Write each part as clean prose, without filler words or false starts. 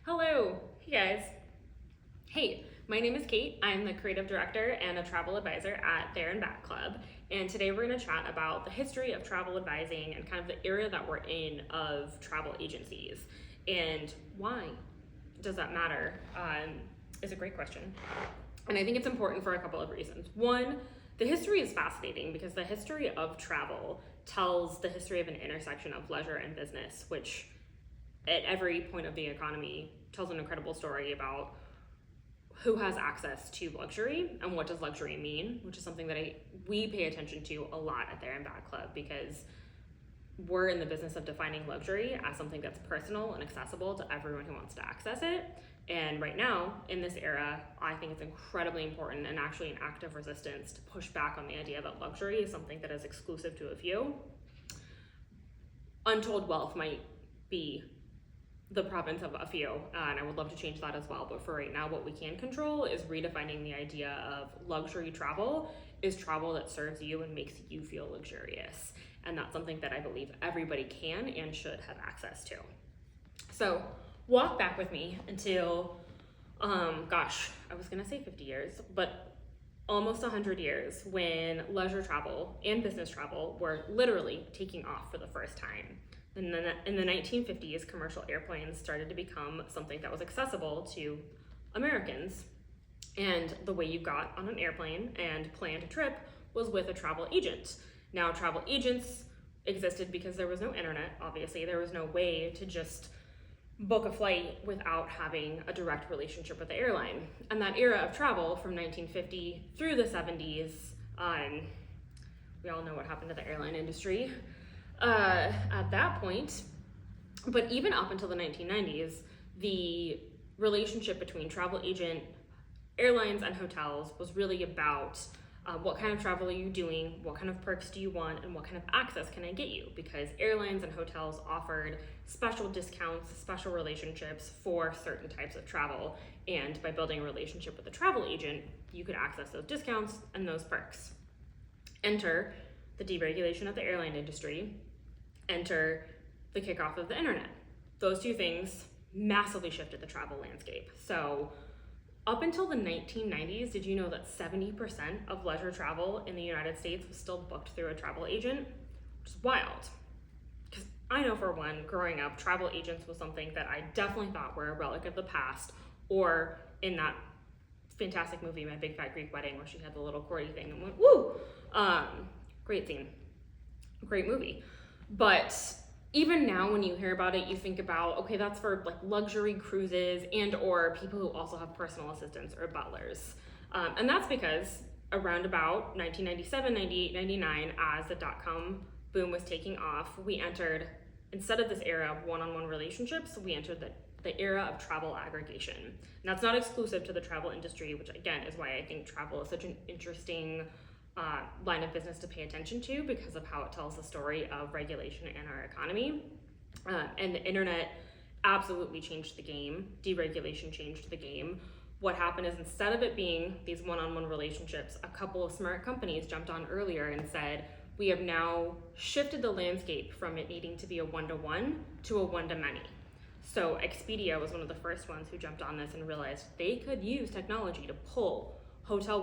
Hello, hey guys. Hey, my name is Kate. I'm the creative director and a travel advisor at There and Back Club. And today we're going to chat about the history of travel advising and kind of the era that we're in of travel agencies. And why does that matter? Is a great question. And I think it's important for a couple of reasons. One, the history is fascinating because the history of travel tells the history of an intersection of leisure and business, which at every point of the economy tells an incredible story about who has access to luxury and what does luxury mean, which is something that we pay attention to a lot at There and Back Club because we're in the business of defining luxury as something that's personal and accessible to everyone who wants to access it. And right now, in this era, I think it's incredibly important and actually an act of resistance to push back on the idea that luxury is something that is exclusive to a few. Untold wealth might be the province of a few, and I would love to change that as well. But for right now, what we can control is redefining the idea of luxury travel is travel that serves you and makes you feel luxurious. And that's something that I believe everybody can and should have access to. So walk back with me until, I was gonna say 50 years, but almost 100 years when leisure travel and business travel were literally taking off for the first time. And then in the 1950s, commercial airplanes started to become something that was accessible to Americans. And the way you got on an airplane and planned a trip was with a travel agent. Now, travel agents existed because there was no internet, obviously. There was no way to just book a flight without having a direct relationship with the airline. And that era of travel from 1950 through the 70s, we all know what happened to the airline industry at that point. But even up until the 1990s, the relationship between travel agent, airlines, and hotels was really about what kind of travel are you doing, what kind of perks do you want, and what kind of access can I get you? Because airlines and hotels offered special discounts, special relationships for certain types of travel. And by building a relationship with a travel agent, you could access those discounts and those perks. Enter the deregulation of the airline industry, enter the kickoff of the internet. Those two things massively shifted the travel landscape. So up until the 1990s, did you know that 70% of leisure travel in the United States was still booked through a travel agent? Which is wild. Because I know for one, growing up, travel agents was something that I definitely thought were a relic of the past, or in that fantastic movie, My Big Fat Greek Wedding, where she had the little Cordy thing and went, woo! Great scene, great movie. But even now when you hear about it, you think about, okay, that's for like luxury cruises and or people who also have personal assistants or butlers. And that's because around about 1997, 98, 99, as the dot-com boom was taking off, we entered, instead of this era of one-on-one relationships, we entered the era of travel aggregation. And that's not exclusive to the travel industry, which again is why I think travel is such an interesting line of business to pay attention to because of how it tells the story of regulation in our economy. And the internet absolutely changed the game. Deregulation changed the game. What happened is instead of it being these one-on-one relationships, a couple of smart companies jumped on earlier and said, we have now shifted the landscape from it needing to be a one-to-one to a one-to-many. So Expedia was one of the first ones who jumped on this and realized they could use technology to pull hotel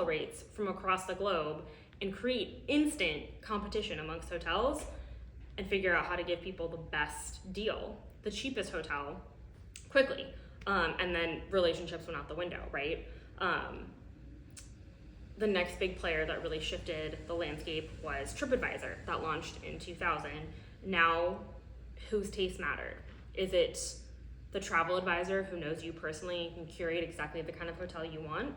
rates from across the globe and create instant competition amongst hotels and figure out how to give people the best deal, the cheapest hotel, quickly. And then relationships went out the window, right? The next big player that really shifted the landscape was TripAdvisor that launched in 2000. Now, whose taste mattered? Is it the travel advisor who knows you personally and can curate exactly the kind of hotel you want?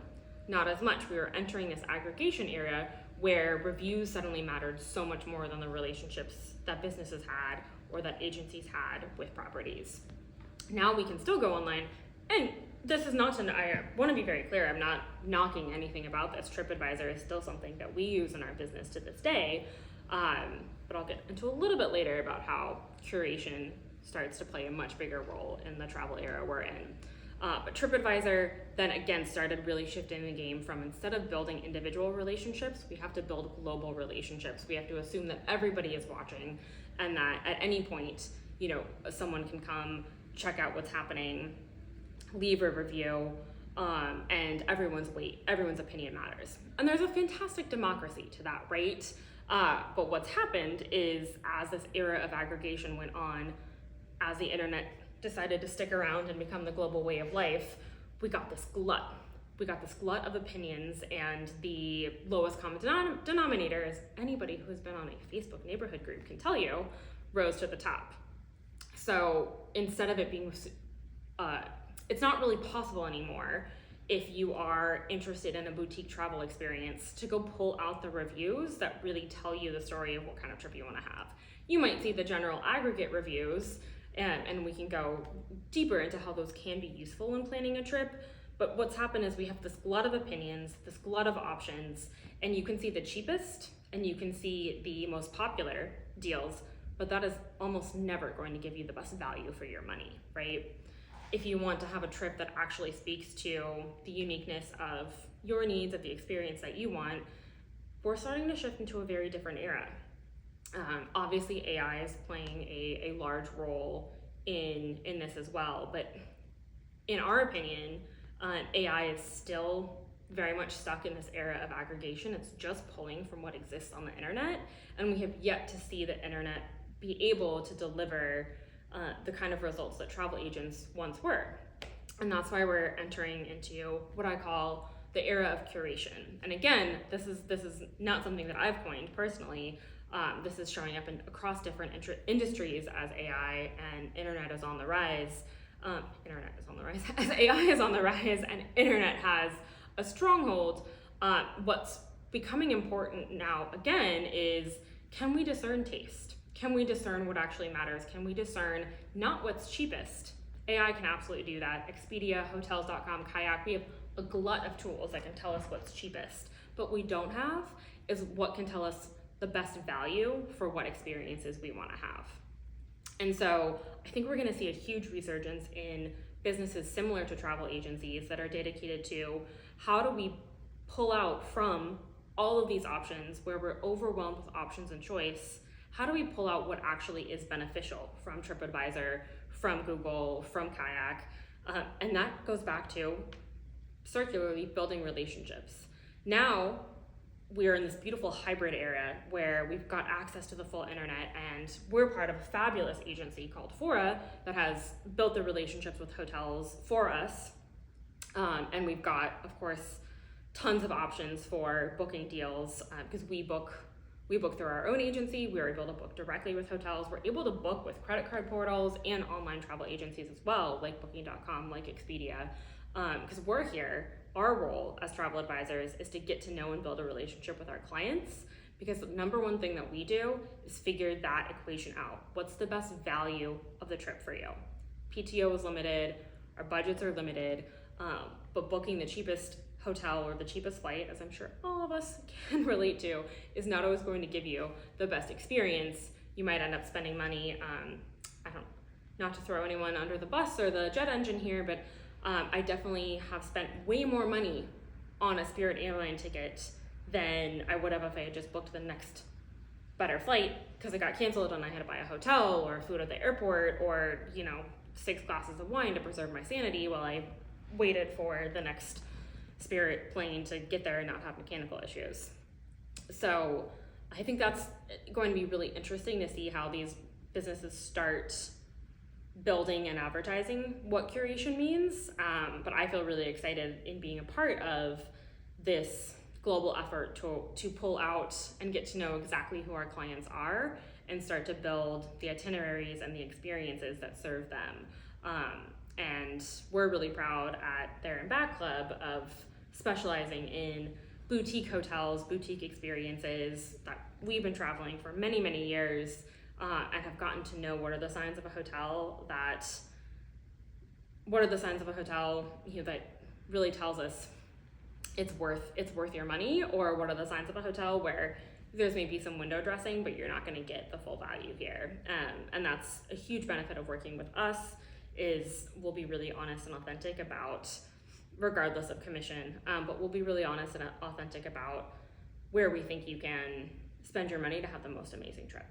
Not as much. We were entering this aggregation era where reviews suddenly mattered so much more than the relationships that businesses had or that agencies had with properties. Now we can still go online, and this is not to, I want to be very clear, I'm not knocking anything about this. TripAdvisor is still something that we use in our business to this day, but I'll get into a little bit later about how curation starts to play a much bigger role in the travel era we're in. But TripAdvisor then again started really shifting the game from, instead of building individual relationships, we have to build global relationships. We have to assume that everybody is watching, and that at any point, someone can come, check out what's happening, leave a review, and everyone's opinion matters. And there's a fantastic democracy to that, right? But what's happened is, as this era of aggregation went on, as the internet decided to stick around and become the global way of life, we got this glut. We got this glut of opinions, and the lowest common denominator, as anybody who's been on a Facebook neighborhood group can tell you, rose to the top. So instead of it being, it's not really possible anymore, if you are interested in a boutique travel experience, to go pull out the reviews that really tell you the story of what kind of trip you want to have. You might see the general aggregate reviews, and we can go deeper into how those can be useful in planning a trip. But what's happened is we have this glut of opinions, this glut of options, and you can see the cheapest and you can see the most popular deals, but that is almost never going to give you the best value for your money, right? If you want to have a trip that actually speaks to the uniqueness of your needs, of the experience that you want, we're starting to shift into a very different era. Obviously, AI is playing a large role in this as well, but in our opinion, AI is still very much stuck in this era of aggregation. It's just pulling from what exists on the internet, and we have yet to see the internet be able to deliver the kind of results that travel agents once were. And that's why we're entering into what I call the era of curation. And again, this is not something that I've coined personally. This is showing up across different industries as AI and internet is on the rise. As AI is on the rise and internet has a stronghold. What's becoming important now again is, can we discern taste? Can we discern what actually matters? Can we discern not what's cheapest? AI can absolutely do that. Expedia, Hotels.com, Kayak, we have a glut of tools that can tell us what's cheapest. But what we don't have is what can tell us the best value for what experiences we want to have. And so I think we're going to see a huge resurgence in businesses similar to travel agencies that are dedicated to, how do we pull out from all of these options where we're overwhelmed with options and choice? How do we pull out what actually is beneficial from TripAdvisor, from Google, from Kayak? And that goes back to circularly building relationships. Now, we're in this beautiful hybrid era where we've got access to the full internet, and we're part of a fabulous agency called Fora that has built the relationships with hotels for us. And we've got, of course, tons of options for booking deals because we book through our own agency. We are able to book directly with hotels. We're able to book with credit card portals and online travel agencies as well, like Booking.com, like Expedia, because we're here. Our role as travel advisors is to get to know and build a relationship with our clients, because the number one thing that we do is figure that equation out. What's the best value of the trip for you? PTO is limited, our budgets are limited, but booking the cheapest hotel or the cheapest flight, as I'm sure all of us can relate to, is not always going to give you the best experience. You might end up spending money, not to throw anyone under the bus or the jet engine here, but I definitely have spent way more money on a Spirit airline ticket than I would have if I had just booked the next better flight because it got canceled and I had to buy a hotel or food at the airport or, 6 glasses of wine to preserve my sanity while I waited for the next Spirit plane to get there and not have mechanical issues. So I think that's going to be really interesting to see how these businesses start building and advertising what curation means. But I feel really excited in being a part of this global effort to pull out and get to know exactly who our clients are and start to build the itineraries and the experiences that serve them. And we're really proud at There and Back Club of specializing in boutique hotels, boutique experiences that we've been traveling for many, many years. And have gotten to know what are the signs of a hotel that really tells us it's worth your money, or what are the signs of a hotel where there's maybe some window dressing, but you're not going to get the full value here. And that's a huge benefit of working with us is we'll be really honest and authentic about, regardless of commission, but we'll be really honest and authentic about where we think you can spend your money to have the most amazing trip.